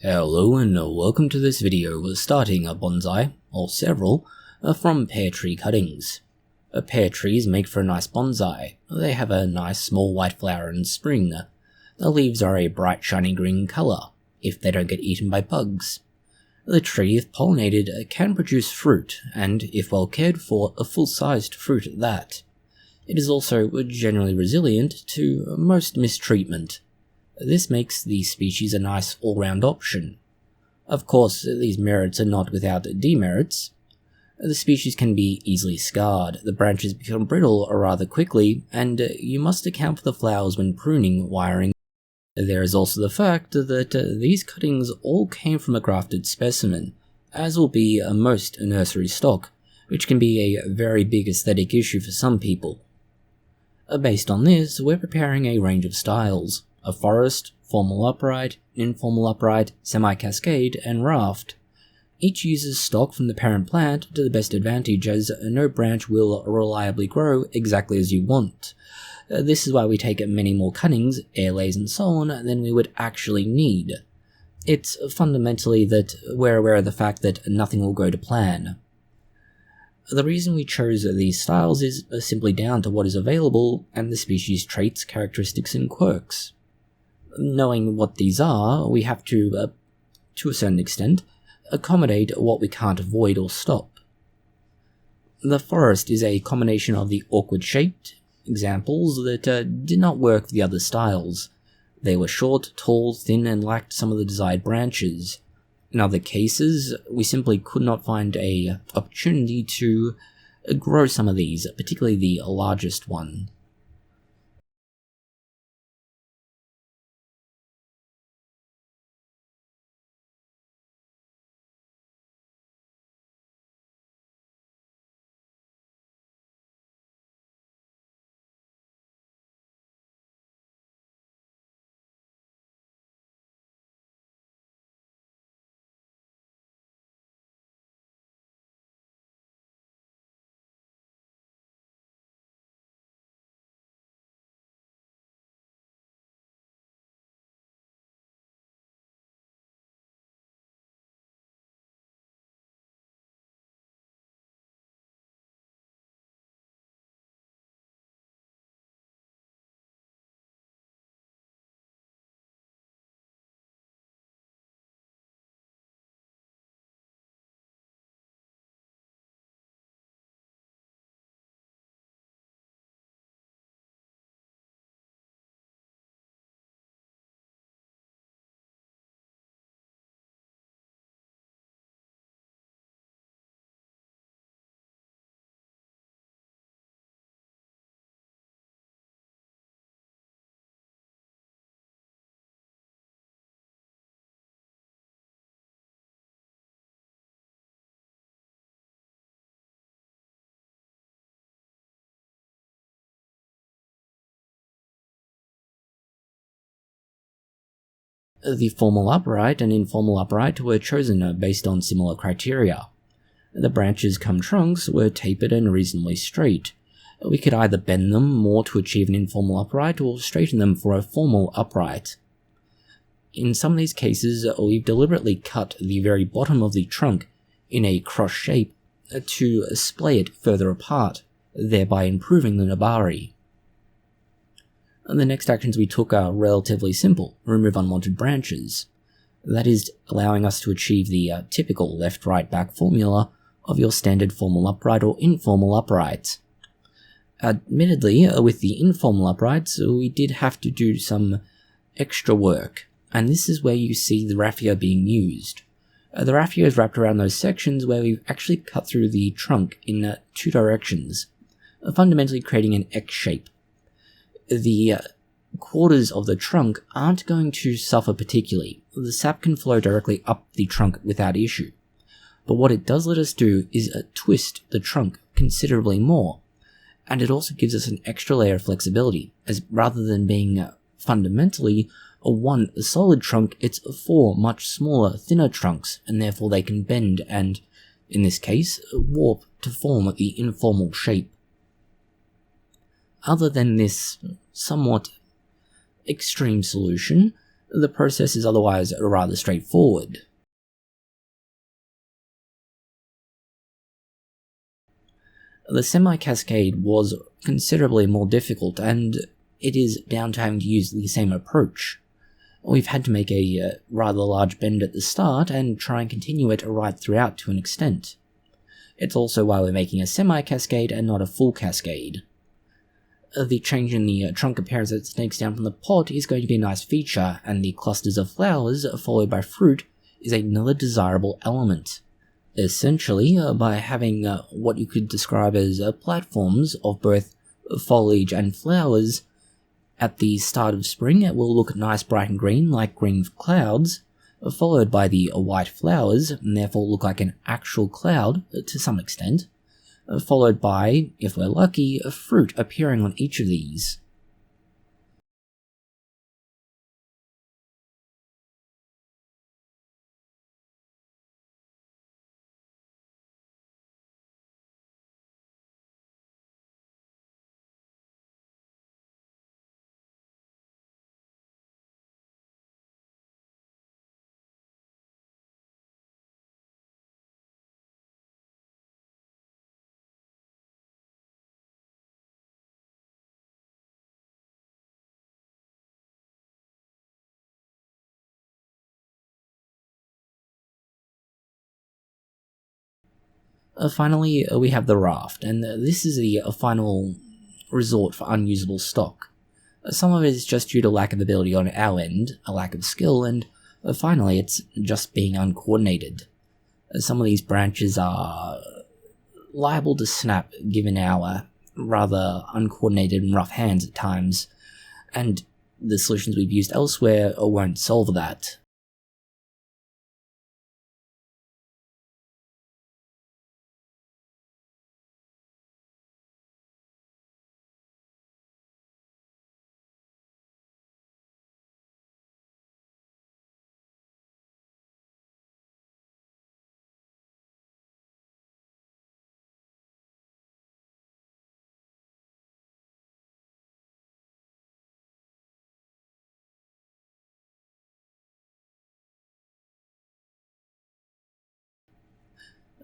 Hello and welcome to this video starting a bonsai, or several, from pear tree cuttings. Pear trees make for a nice bonsai. They have a nice small white flower in spring. The leaves are a bright shiny green colour, if they don't get eaten by bugs. The tree, if pollinated, can produce fruit, and if well cared for, a full-sized fruit at that. It is also generally resilient to most mistreatment. This makes the species a nice all-round option. Of course, these merits are not without demerits. The species can be easily scarred, the branches become brittle rather quickly, and you must account for the flowers when pruning, wiring. There is also the fact that these cuttings all came from a grafted specimen, as will be most nursery stock, which can be a very big aesthetic issue for some people. Based on this, we're preparing a range of styles. A forest, formal upright, informal upright, semi-cascade, and raft. Each uses stock from the parent plant to the best advantage, as no branch will reliably grow exactly as you want. This is why we take many more cuttings, air lays and so on, than we would actually need. It's fundamentally that we're aware of the fact that nothing will go to plan. The reason we chose these styles is simply down to what is available and the species' traits, characteristics, and quirks. Knowing what these are, we have to a certain extent, accommodate what we can't avoid or stop. The forest is a combination of the awkward-shaped examples that did not work for the other styles. They were short, tall, thin, and lacked some of the desired branches. In other cases, we simply could not find an opportunity to grow some of these, particularly the largest one. The formal upright and informal upright were chosen based on similar criteria. The branches cum trunks were tapered and reasonably straight. We could either bend them more to achieve an informal upright or straighten them for a formal upright. In some of these cases, we've deliberately cut the very bottom of the trunk in a cross shape to splay it further apart, thereby improving the nabari. The next actions we took are relatively simple. Remove unwanted branches. That is allowing us to achieve the typical left-right-back formula of your standard formal upright or informal upright. Admittedly, with the informal uprights, we did have to do some extra work, and this is where you see the raffia being used. The raffia is wrapped around those sections where we've actually cut through the trunk in two directions, fundamentally creating an X shape. The quarters of the trunk aren't going to suffer particularly. The sap can flow directly up the trunk without issue. But what it does let us do is twist the trunk considerably more, and it also gives us an extra layer of flexibility, as rather than being fundamentally one solid trunk, it's four much smaller, thinner trunks, and therefore they can bend and, in this case, warp to form the informal shape. Other than this somewhat extreme solution, The process is otherwise rather straightforward. The semi-cascade was considerably more difficult, and it is down to having to use the same approach. We've had to make a rather large bend at the start and try and continue it right throughout to an extent. It's also why we're making a semi-cascade and not a full cascade. The change in the trunk appearance that snakes down from the pot is going to be a nice feature, and the clusters of flowers followed by fruit is another desirable element. Essentially, by having what you could describe as platforms of both foliage and flowers, at the start of spring it will look nice bright and green like green clouds, followed by the white flowers, and therefore look like an actual cloud to some extent, followed by, if we're lucky, a fruit appearing on each of these. Finally, we have the Raft, and this is the final resort for unusable stock. Some of it is just due to lack of ability on our end, a lack of skill, and finally it's just being uncoordinated. Some of these branches are liable to snap given our rather uncoordinated and rough hands at times, and the solutions we've used elsewhere won't solve that.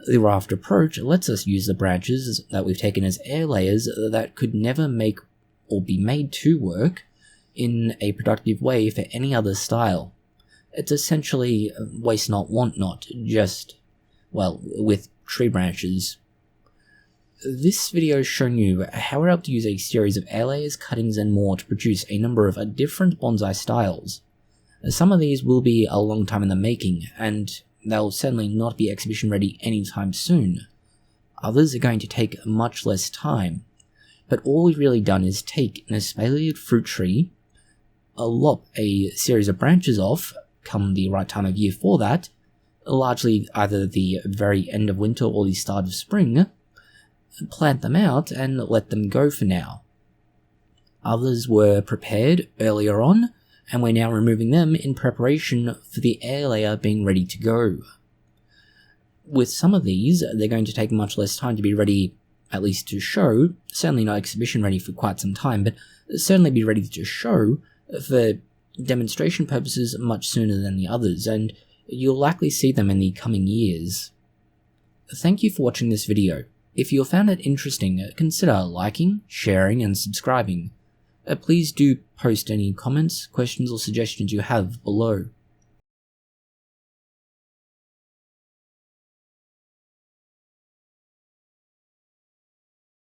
The Raft approach lets us use the branches that we've taken as air layers that could never make or be made to work in a productive way for any other style. It's essentially waste not, want not, just, well, with tree branches. This video has shown you how we're able to use a series of air layers, cuttings, and more to produce a number of different bonsai styles. Some of these will be a long time in the making, and they'll certainly not be exhibition ready anytime soon. Others are going to take much less time, but all we've really done is take an espaliered fruit tree, lop a series of branches off, come the right time of year for that, largely either the very end of winter or the start of spring, plant them out and let them go for now. Others were prepared earlier on, and we're now removing them in preparation for the air layer being ready to go. With some of these, they're going to take much less time to be ready, at least to show, certainly not exhibition ready for quite some time, but certainly be ready to show for demonstration purposes much sooner than the others, and you'll likely see them in the coming years. Thank you for watching this video. If you found it interesting, consider liking, sharing, and subscribing. Please do post any comments, questions, or suggestions you have below.